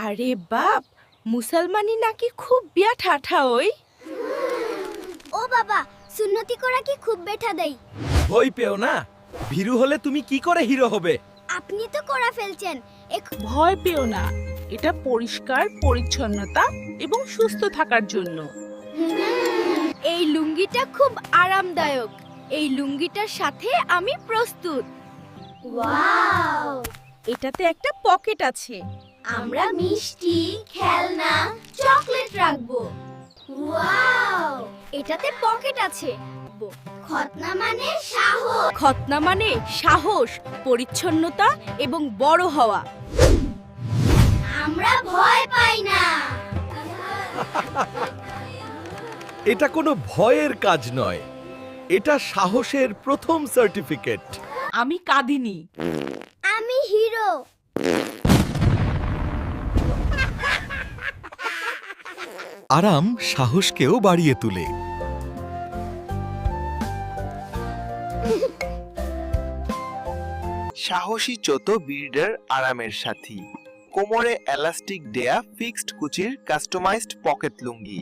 আরে বাপ, মুসলমানি নাকি খুব বিয়া ঠাঠা ওই। ও বাবা, সুন্নতি করা কি খুব বেঠা দেই? ভয় পেও না, ভীরু হলে তুমি কি করে হিরো হবে? আপনি তো করা ফেলছেন। ভয় পেও না, এটা পরিষ্কার পরিচ্ছন্নতা এবং সুস্থ থাকার জন্য। এই লুঙ্গিটা খুব আরামদায়ক। এই লুঙ্গিটার সাথে আমি প্রস্তুত। ওয়াও! এটাতে একটা পকেট আছে। আমরা মিষ্টি, খেলনা, চকলেট রাখবো। ওয়াও! এটাতে পকেট আছে। খতনা মানে সাহস। খতনা মানে সাহস, পরিচ্ছন্নতা এবং বড় হওয়া। আমরা ভয় পাই না। এটা কোনো ভয়ের কাজ নয়, এটা সাহসের প্রথম সার্টিফিকেট। আমি কাঁদিনি। আমি হিরো। আরাম সাহসকেও বাড়িয়ে তোলে। সাহসী চত বিল্ডার আরামের সাথী, কোমরে এলাস্টিক দেয়া ফিক্সড কুচির কাস্টমাইজড পকেট লুঙ্গি।